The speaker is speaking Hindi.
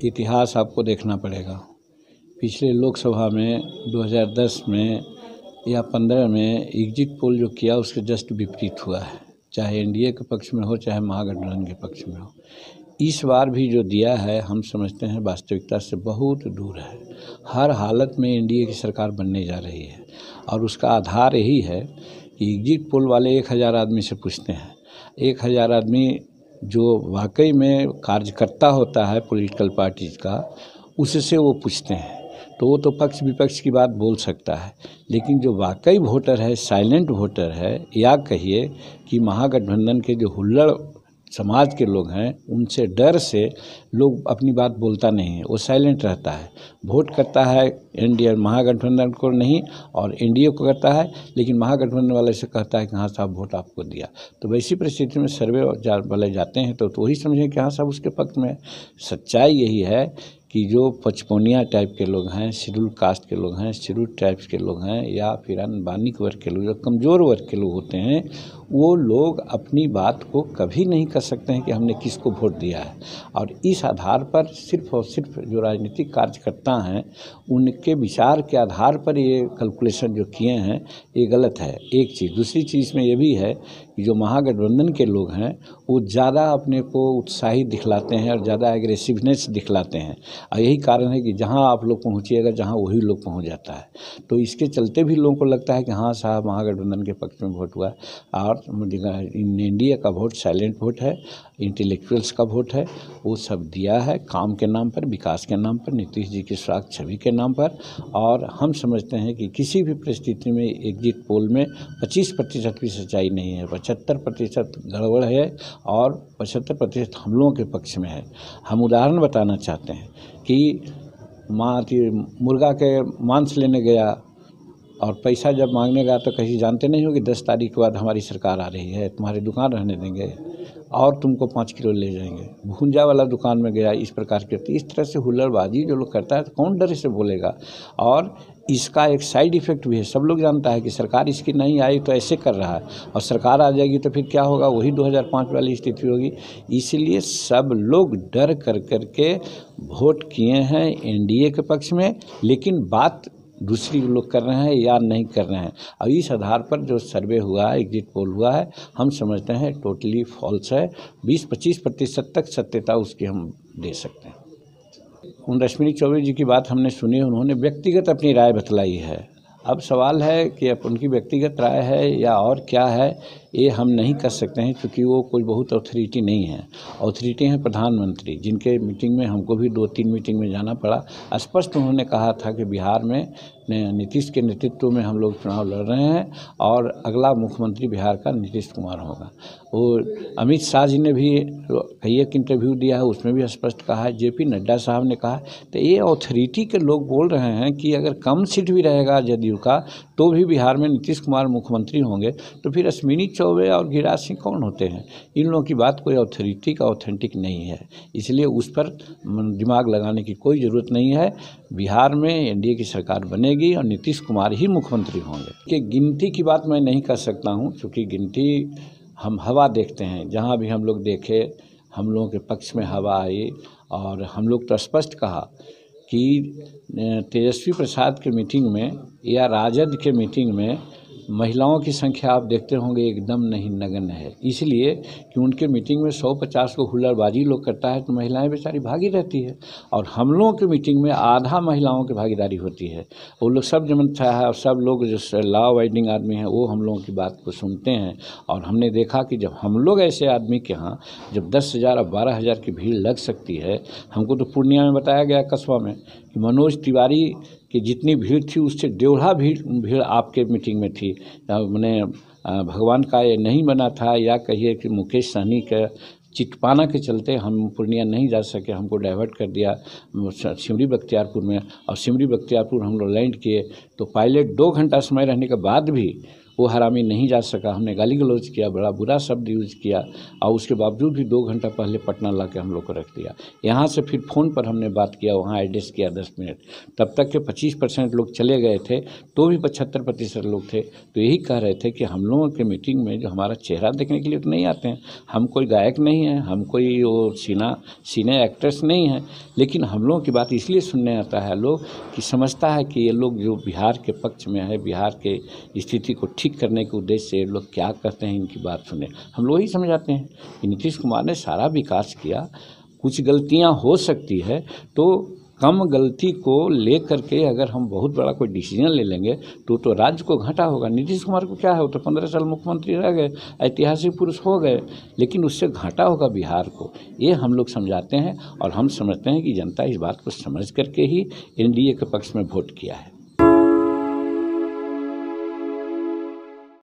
इतिहास आपको देखना पड़ेगा। पिछले लोकसभा में 2010 में या 15 में एग्जिट पोल जो किया उसके जस्ट विपरीत हुआ है, चाहे एनडीए के पक्ष में हो चाहे महागठबंधन के पक्ष में हो। इस बार भी जो दिया है हम समझते हैं वास्तविकता से बहुत दूर है। हर हालत में एनडीए की सरकार बनने जा रही है और उसका आधार यही है कि एग्जिट पोल वाले 1000 आदमी से पूछते हैं। 1000 आदमी जो वाकई में कार्यकर्ता होता है पॉलिटिकल पार्टीज का, उससे वो पूछते हैं, तो वो तो पक्ष विपक्ष की बात बोल सकता है। लेकिन जो वाकई वोटर है, साइलेंट वोटर है, या कहिए कि महागठबंधन के जो हुल्लड़ समाज के लोग हैं, उनसे डर से लोग अपनी बात बोलता नहीं है, वो साइलेंट रहता है। वोट करता है एनडीए महागठबंधन को नहीं और एनडीए को करता है, लेकिन महागठबंधन वाले से कहता है कि हाँ साहब वोट आपको दिया। तो वैसी परिस्थिति में सर्वे वाले जाते हैं तो वही समझें कि हाँ साहब उसके पक्ष में। सच्चाई यही है कि जो पचपौनिया टाइप के लोग हैं, शेड्यूल कास्ट के लोग हैं, शेड्यूल ट्राइब्स के लोग हैं, या फिर अनबानिक वर्ग के लोग, जो कमज़ोर वर्ग के लोग होते हैं, वो लोग अपनी बात को कभी नहीं कर सकते हैं कि हमने किसको वोट दिया है। और इस आधार पर सिर्फ और सिर्फ जो राजनीतिक कार्यकर्ता हैं उनके विचार के आधार पर ये कैलकुलेशन जो किए हैं ये गलत है। एक चीज़, दूसरी चीज़ में ये भी है कि जो महागठबंधन के लोग हैं वो ज़्यादा अपने को उत्साहित दिखलाते हैं और ज़्यादा एग्रेसिवनेस दिखलाते हैं। और यही कारण है कि जहाँ आप लोग पहुँचिएगा जहाँ वही लोग पहुँच जाता है। तो इसके चलते भी लोगों को लगता है कि हाँ साहब महागठबंधन के पक्ष में वोट हुआ। और एनडीए का वोट साइलेंट वोट है, इंटेलेक्चुअल्स का वोट है, वो सब दिया है काम के नाम पर, विकास के नाम पर, नीतीश जी की स्वार्थ छवि के नाम पर। और हम समझते हैं कि किसी भी परिस्थिति में एग्जिट पोल में 25% भी सच्चाई नहीं है, 75% गड़बड़ है और 75% हम लोगों के पक्ष में है। हम उदाहरण बताना चाहते हैं कि मुर्गा के मांस लेने गया और पैसा जब मांगने गया तो कहीं जानते नहीं हो कि 10 तारीख के बाद हमारी सरकार आ रही है, तुम्हारी दुकान रहने देंगे और तुमको 5 किलो ले जाएंगे। भूंजा वाला दुकान में गया, इस प्रकार की इस तरह से हुल्लड़बाजी जो लोग करता है तो कौन डर से बोलेगा। और इसका एक साइड इफ़ेक्ट भी है, सब लोग जानता है कि सरकार इसकी नहीं आई तो ऐसे कर रहा है, और सरकार आ जाएगी तो फिर क्या होगा, वही 2005 वाली स्थिति होगी। इसलिए सब लोग डर कर के वोट किए हैं एनडीए के पक्ष में, लेकिन बात दूसरी लोग कर रहे हैं या नहीं कर रहे हैं। और इस आधार पर जो सर्वे हुआ है, एग्जिट पोल हुआ है, हम समझते हैं टोटली फॉल्स है। 20-25% तक सत्यता उसकी हम दे सकते हैं। उन रश्मि चौबे जी की बात हमने सुनी, उन्होंने व्यक्तिगत अपनी राय बतलाई है। अब सवाल है कि अब उनकी व्यक्तिगत राय है या और क्या है, ये हम नहीं कर सकते हैं, क्योंकि वो कोई बहुत अथॉरिटी नहीं है। अथॉरिटी हैं प्रधानमंत्री, जिनके मीटिंग में हमको भी 2-3 मीटिंग में जाना पड़ा। स्पष्ट उन्होंने कहा था कि बिहार में नीतीश के नेतृत्व में हम लोग चुनाव लड़ रहे हैं और अगला मुख्यमंत्री बिहार का नीतीश कुमार होगा। और अमित शाह जी ने भी कई एक इंटरव्यू दिया है, उसमें भी स्पष्ट कहा है। जेपी नड्डा साहब ने कहा। तो ये अथॉरिटी के लोग बोल रहे हैं कि अगर कम सीट भी रहेगा जदयू का तो भी बिहार में नीतीश कुमार मुख्यमंत्री होंगे, तो फिर रश्मि चौबे और गिरिराज सिंह कौन होते हैं। इन लोगों की बात कोई अथॉरिटी का ऑथेंटिक नहीं है, इसलिए उस पर दिमाग लगाने की कोई ज़रूरत नहीं है। बिहार में एनडीए की सरकार बनेगी और नीतीश कुमार ही मुख्यमंत्री होंगे। कि गिनती की बात मैं नहीं कर सकता हूँ, क्योंकि गिनती हम हवा देखते हैं, जहाँ भी हम लोग देखे हम लोगों के पक्ष में हवा आई। और हम लोग तो स्पष्ट कहा कि तेजस्वी प्रसाद के मीटिंग में या राजद के मीटिंग में महिलाओं की संख्या आप देखते होंगे एकदम नहीं नगण्य है, इसलिए कि उनके मीटिंग में 150 को हुल्लड़बाजी लोग करता है तो महिलाएं बेचारी भागी रहती है। और हम लोगों के मीटिंग में आधा महिलाओं की भागीदारी होती है। वो लोग सब जमता है और सब लोग जो लॉ अबाइडिंग आदमी हैं वो हम लोगों की बात को सुनते हैं। और हमने देखा कि जब हम लोग ऐसे आदमी के यहाँ जब 10,000 और 12,000 की भीड़ लग सकती है, हमको तो पूर्णिया में बताया गया कस्बा में कि मनोज तिवारी कि जितनी भीड़ थी उससे 1.5 भीड़ आपके मीटिंग में थी। मैंने भगवान का ये नहीं बना था, या कहिए कि मुकेश सहनी का चिटपाना के चलते हम पूर्णिया नहीं जा सके, हमको डाइवर्ट कर दिया सिमरी बख्तियारपुर में। और सिमरी बख्तियारपुर हम लोग लैंड किए तो पायलट 2 घंटा समय रहने के बाद भी वो हरामी नहीं जा सका, हमने गाली गलौज किया, बड़ा बुरा शब्द यूज़ किया और उसके बावजूद भी 2 घंटा पहले पटना ला के हम लोग को रख दिया। यहाँ से फिर फ़ोन पर हमने बात किया, वहाँ एड्रेस किया 10 मिनट, तब तक के 25% लोग चले गए थे, तो भी 75% लोग थे। तो यही कह रहे थे कि हम लोगों के मीटिंग में जो हमारा चेहरा देखने के लिए तो नहीं आते हैं, हम कोई गायक नहीं हैं, हम कोई वो सीने एक्ट्रेस नहीं हैं, लेकिन हम लोगों की बात इसलिए सुनने आता है लोग कि समझता है कि ये लोग जो बिहार के पक्ष में है, बिहार के स्थिति को ठीक करने के उद्देश्य से लोग क्या कहते हैं इनकी बात सुने। हम लोग ही समझाते हैं कि नीतीश कुमार ने सारा विकास किया, कुछ गलतियां हो सकती है, तो कम गलती को लेकर के अगर हम बहुत बड़ा कोई डिसीजन ले लेंगे तो राज्य को घाटा होगा। नीतीश कुमार को क्या है, वो तो 15 साल मुख्यमंत्री रह गए, ऐतिहासिक पुरुष हो गए, लेकिन उससे घाटा होगा बिहार को। ये हम लोग समझाते हैं और हम समझते हैं कि जनता इस बात को समझ करके ही एनडीए के पक्ष में वोट किया है।